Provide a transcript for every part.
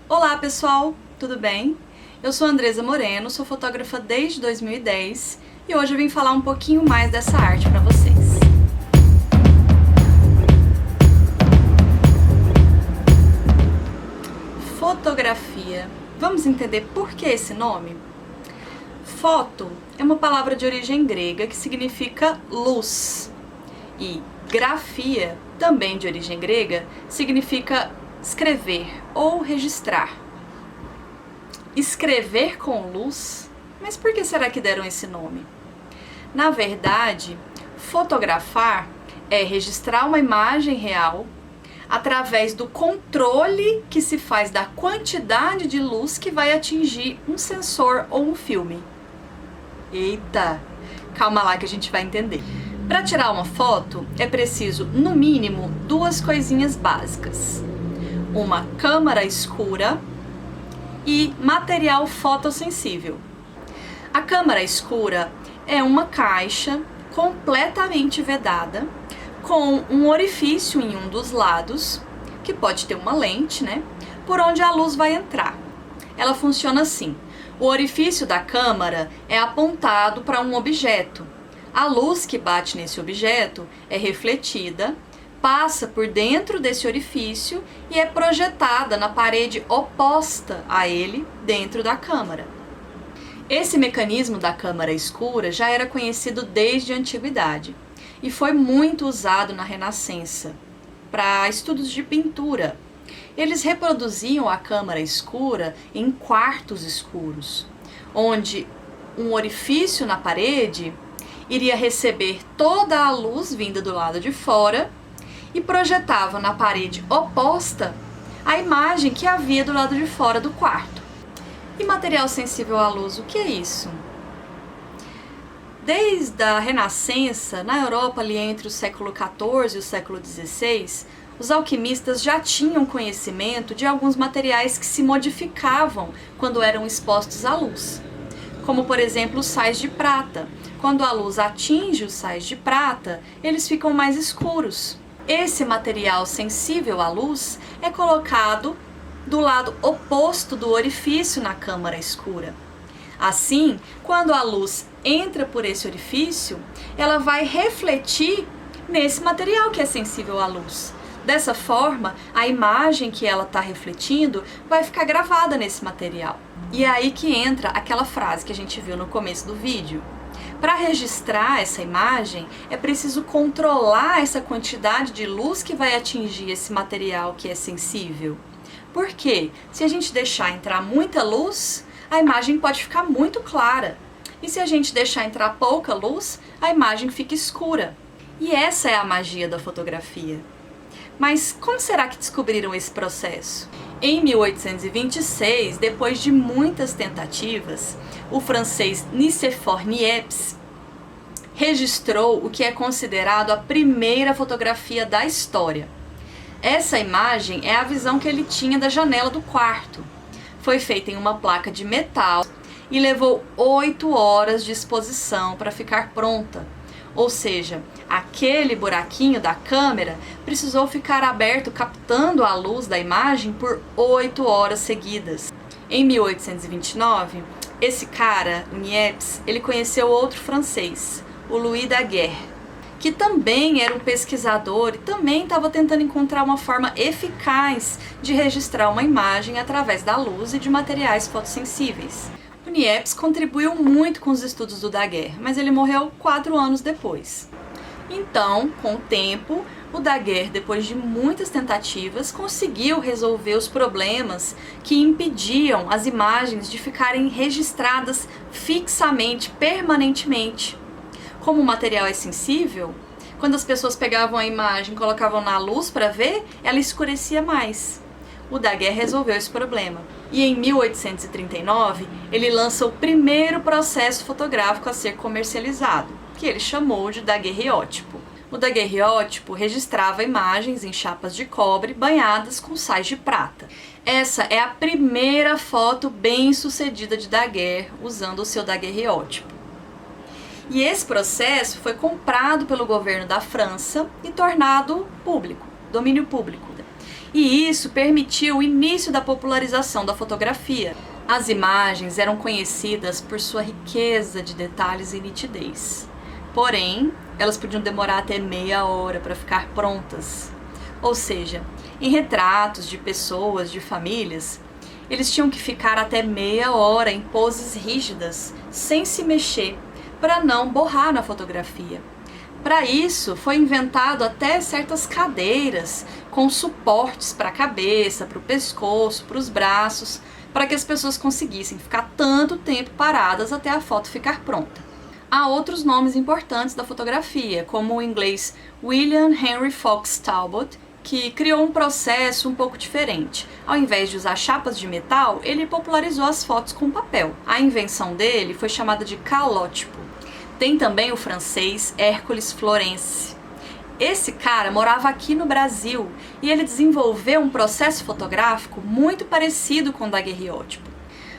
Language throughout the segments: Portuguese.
Olá pessoal, tudo bem? Eu sou Andresa Moreno, sou fotógrafa desde 2010 e hoje eu vim falar um pouquinho mais dessa arte para vocês. Fotografia. Vamos entender por que esse nome? Foto é uma palavra de origem grega que significa luz e grafia, também de origem grega, significa escrever ou registrar. Escrever com luz? Mas por que será que deram esse nome? Na verdade, fotografar é registrar uma imagem real através do controle que se faz da quantidade de luz que vai atingir um sensor ou um filme. Eita, calma lá que a gente vai entender. Para tirar uma foto é preciso, no mínimo, duas coisinhas básicas: uma câmera escura e material fotossensível. A câmera escura é uma caixa completamente vedada, com um orifício em um dos lados, que pode ter uma lente, né? Por onde a luz vai entrar. Ela funciona assim: o orifício da câmera é apontado para um objeto. A luz que bate nesse objeto é refletida, passa por dentro desse orifício e é projetada na parede oposta a ele dentro da câmara. Esse mecanismo da câmara escura já era conhecido desde a antiguidade e foi muito usado na Renascença para estudos de pintura. Eles reproduziam a câmara escura em quartos escuros, onde um orifício na parede iria receber toda a luz vinda do lado de fora e projetava na parede oposta a imagem que havia do lado de fora do quarto. E material sensível à luz, o que é isso? Desde a Renascença, na Europa, ali entre o século XIV e o século XVI, os alquimistas já tinham conhecimento de alguns materiais que se modificavam quando eram expostos à luz, como por exemplo os sais de prata. Quando a luz atinge os sais de prata, eles ficam mais escuros. Esse material sensível à luz é colocado do lado oposto do orifício na câmara escura. Assim, quando a luz entra por esse orifício, ela vai refletir nesse material que é sensível à luz. Dessa forma, a imagem que ela está refletindo vai ficar gravada nesse material. E é aí que entra aquela frase que a gente viu no começo do vídeo. Para registrar essa imagem, é preciso controlar essa quantidade de luz que vai atingir esse material que é sensível. Por quê? Se a gente deixar entrar muita luz, a imagem pode ficar muito clara. E se a gente deixar entrar pouca luz, a imagem fica escura. E essa é a magia da fotografia. Mas como será que descobriram esse processo? Em 1826, depois de muitas tentativas, o francês Nicéphore Niepce registrou o que é considerado a primeira fotografia da história. Essa imagem é a visão que ele tinha da janela do quarto. Foi feita em uma placa de metal e levou 8 horas de exposição para ficar pronta. Ou seja, aquele buraquinho da câmera precisou ficar aberto captando a luz da imagem por 8 horas seguidas. Em 1829, esse cara, o Niepce, ele conheceu outro francês, o Louis Daguerre, que também era um pesquisador e também estava tentando encontrar uma forma eficaz de registrar uma imagem através da luz e de materiais fotossensíveis. O Niepce contribuiu muito com os estudos do Daguerre, mas ele morreu 4 anos depois. Então, com o tempo, o Daguerre, depois de muitas tentativas, conseguiu resolver os problemas que impediam as imagens de ficarem registradas fixamente, permanentemente. Como o material é sensível, quando as pessoas pegavam a imagem e colocavam na luz para ver, ela escurecia mais. O Daguerre resolveu esse problema. E em 1839, ele lança o primeiro processo fotográfico a ser comercializado, que ele chamou de daguerreótipo. O daguerreótipo registrava imagens em chapas de cobre banhadas com sais de prata. Essa é a primeira foto bem-sucedida de Daguerre usando o seu daguerreótipo. E esse processo foi comprado pelo governo da França e tornado público, domínio público. E isso permitiu o início da popularização da fotografia. As imagens eram conhecidas por sua riqueza de detalhes e nitidez. Porém, elas podiam demorar até meia hora para ficar prontas. Ou seja, em retratos de pessoas, de famílias, eles tinham que ficar até meia hora em poses rígidas, sem se mexer, para não borrar na fotografia. Para isso, foi inventado até certas cadeiras com suportes para a cabeça, para o pescoço, para os braços, para que as pessoas conseguissem ficar tanto tempo paradas até a foto ficar pronta. Há outros nomes importantes da fotografia, como o inglês William Henry Fox Talbot, que criou um processo um pouco diferente. Ao invés de usar chapas de metal, ele popularizou as fotos com papel. A invenção dele foi chamada de calótipo. Tem também o francês Hércules Florence. Esse cara morava aqui no Brasil e ele desenvolveu um processo fotográfico muito parecido com o daguerreótipo.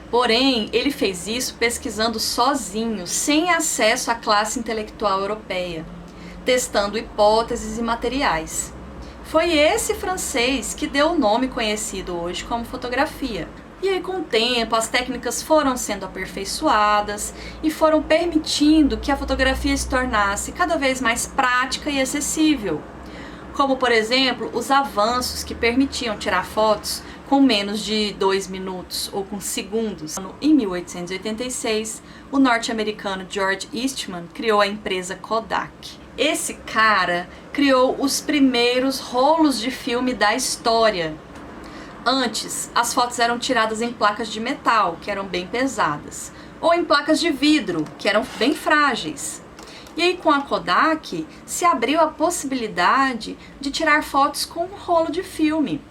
Porém, ele fez isso pesquisando sozinho, sem acesso à classe intelectual europeia, testando hipóteses e materiais. Foi esse francês que deu o nome conhecido hoje como fotografia. E aí, com o tempo, as técnicas foram sendo aperfeiçoadas e foram permitindo que a fotografia se tornasse cada vez mais prática e acessível. Como, por exemplo, os avanços que permitiam tirar fotos com menos de 2 minutos ou com segundos. Em 1886, o norte-americano George Eastman criou a empresa Kodak. Esse cara criou os primeiros rolos de filme da história. Antes, as fotos eram tiradas em placas de metal, que eram bem pesadas, ou em placas de vidro, que eram bem frágeis. E aí, com a Kodak, se abriu a possibilidade de tirar fotos com um rolo de filme,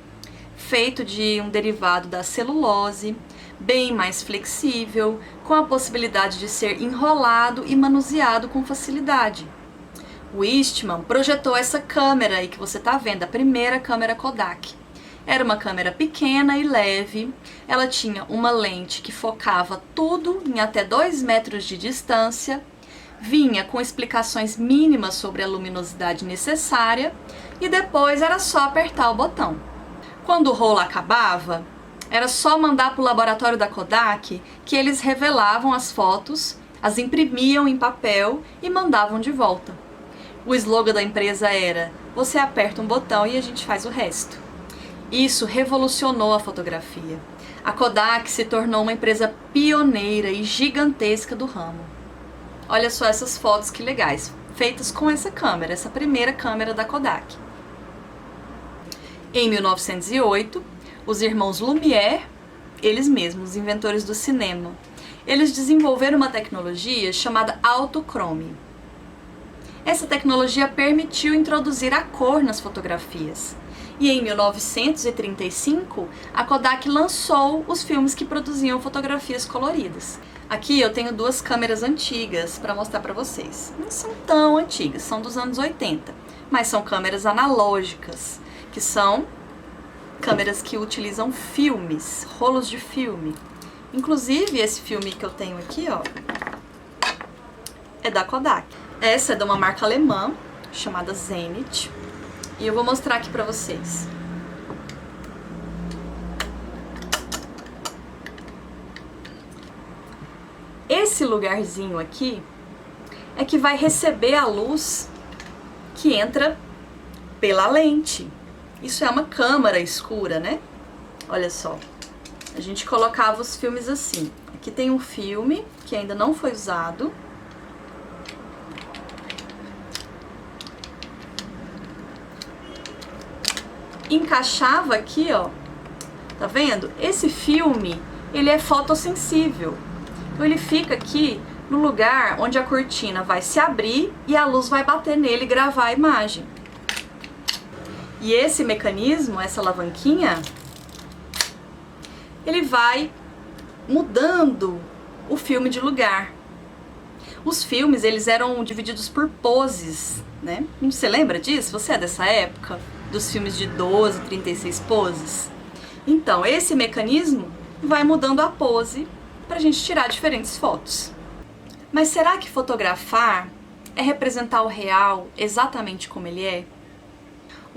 feito de um derivado da celulose, bem mais flexível, com a possibilidade de ser enrolado e manuseado com facilidade. O Eastman projetou essa câmera aí que você está vendo, a primeira câmera Kodak. Era uma câmera pequena e leve, ela tinha uma lente que focava tudo em até 2 metros de distância, vinha com explicações mínimas sobre a luminosidade necessária e depois era só apertar o botão. Quando o rolo acabava, era só mandar para o laboratório da Kodak que eles revelavam as fotos, as imprimiam em papel e mandavam de volta. O slogan da empresa era: você aperta um botão e a gente faz o resto. Isso revolucionou a fotografia. A Kodak se tornou uma empresa pioneira e gigantesca do ramo. Olha só essas fotos que legais, feitas com essa câmera, essa primeira câmera da Kodak. Em 1908, os irmãos Lumière, eles mesmos, os inventores do cinema, eles desenvolveram uma tecnologia chamada autochrome. Essa tecnologia permitiu introduzir a cor nas fotografias. E em 1935, a Kodak lançou os filmes que produziam fotografias coloridas. Aqui eu tenho 2 câmeras antigas para mostrar para vocês. Não são tão antigas, são dos anos 80, mas são câmeras analógicas, que são câmeras que utilizam filmes, rolos de filme. Inclusive, esse filme que eu tenho aqui, ó, é da Kodak. Essa é de uma marca alemã, chamada Zenit. E eu vou mostrar aqui pra vocês. Esse lugarzinho aqui é que vai receber a luz que entra pela lente. Isso é uma câmara escura, né? Olha só. A gente colocava os filmes assim. Aqui tem um filme que ainda não foi usado. Encaixava aqui, ó, tá vendo? Esse filme, ele é fotossensível. Então ele fica aqui no lugar onde a cortina vai se abrir e a luz vai bater nele e gravar a imagem. E esse mecanismo, essa alavanquinha, ele vai mudando o filme de lugar. Os filmes, eles eram divididos por poses, né? Você lembra disso? Você é dessa época? Dos filmes de 12, 36 poses. Então, esse mecanismo vai mudando a pose pra gente tirar diferentes fotos. Mas será que fotografar é representar o real exatamente como ele é?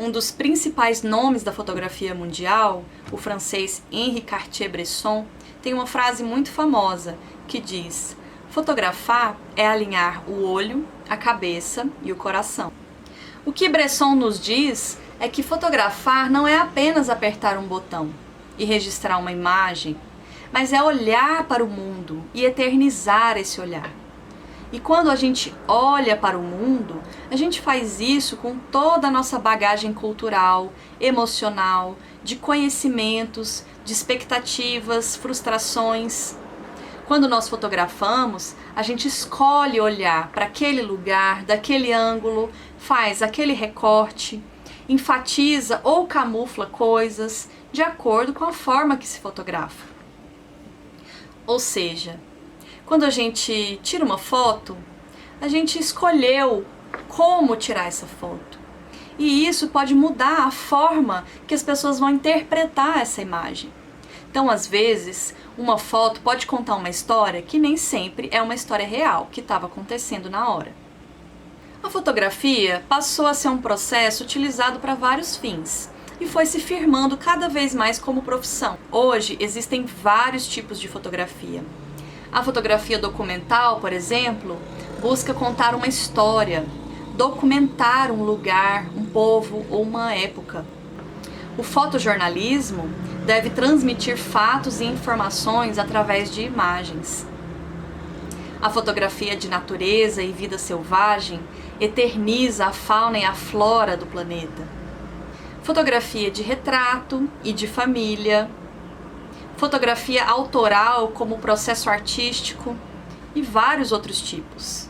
Um dos principais nomes da fotografia mundial, o francês Henri Cartier-Bresson, tem uma frase muito famosa que diz: fotografar é alinhar o olho, a cabeça e o coração. O que Bresson nos diz é que fotografar não é apenas apertar um botão e registrar uma imagem, mas é olhar para o mundo e eternizar esse olhar. E quando a gente olha para o mundo, a gente faz isso com toda a nossa bagagem cultural, emocional, de conhecimentos, de expectativas, frustrações. Quando nós fotografamos, a gente escolhe olhar para aquele lugar, daquele ângulo, faz aquele recorte, enfatiza ou camufla coisas de acordo com a forma que se fotografa. Ou seja, quando a gente tira uma foto, a gente escolheu como tirar essa foto. E isso pode mudar a forma que as pessoas vão interpretar essa imagem. Então, às vezes, uma foto pode contar uma história que nem sempre é uma história real, que estava acontecendo na hora. A fotografia passou a ser um processo utilizado para vários fins e foi se firmando cada vez mais como profissão. Hoje, existem vários tipos de fotografia. A fotografia documental, por exemplo, busca contar uma história, documentar um lugar, um povo ou uma época. O fotojornalismo deve transmitir fatos e informações através de imagens. A fotografia de natureza e vida selvagem eterniza a fauna e a flora do planeta. Fotografia de retrato e de família. Fotografia autoral como processo artístico e vários outros tipos.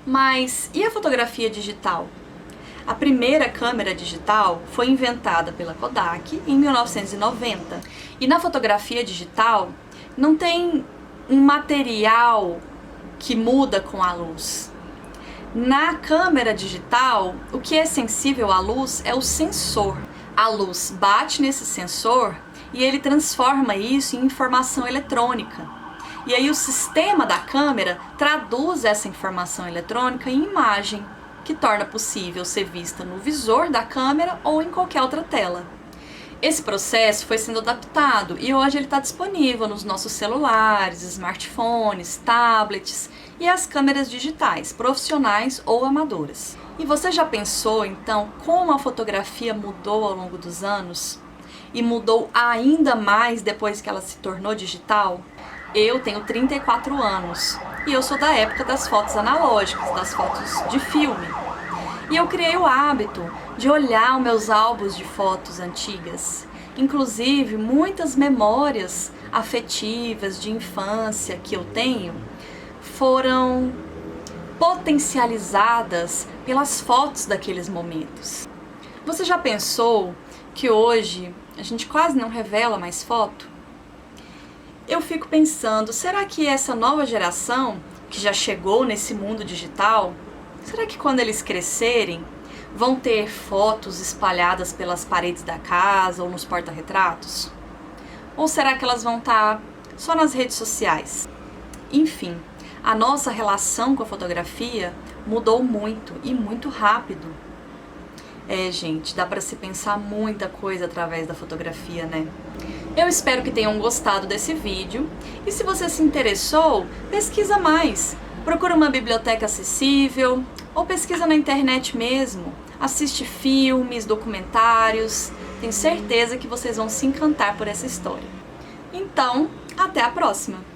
Mas e a fotografia digital? A primeira câmera digital foi inventada pela Kodak em 1990. E na fotografia digital não tem um material que muda com a luz. Na câmera digital, o que é sensível à luz é o sensor. A luz bate nesse sensor e ele transforma isso em informação eletrônica. E aí o sistema da câmera traduz essa informação eletrônica em imagem, que torna possível ser vista no visor da câmera ou em qualquer outra tela. Esse processo foi sendo adaptado e hoje ele está disponível nos nossos celulares, smartphones, tablets e as câmeras digitais, profissionais ou amadoras. E você já pensou então como a fotografia mudou ao longo dos anos? E mudou ainda mais depois que ela se tornou digital? Eu tenho 34 anos e eu sou da época das fotos analógicas, das fotos de filme. E eu criei o hábito de olhar os meus álbuns de fotos antigas. Inclusive, muitas memórias afetivas de infância que eu tenho foram potencializadas pelas fotos daqueles momentos. Você já pensou que hoje a gente quase não revela mais foto? Eu fico pensando, será que essa nova geração que já chegou nesse mundo digital, será que quando eles crescerem vão ter fotos espalhadas pelas paredes da casa ou nos porta-retratos? Ou será que elas vão estar só nas redes sociais? Enfim, a nossa relação com a fotografia mudou muito e muito rápido. Gente, dá para se pensar muita coisa através da fotografia, né? Eu espero que tenham gostado desse vídeo e se você se interessou, pesquisa mais. Procura uma biblioteca acessível ou pesquisa na internet mesmo. Assiste filmes, documentários. Tenho certeza que vocês vão se encantar por essa história. Então, até a próxima!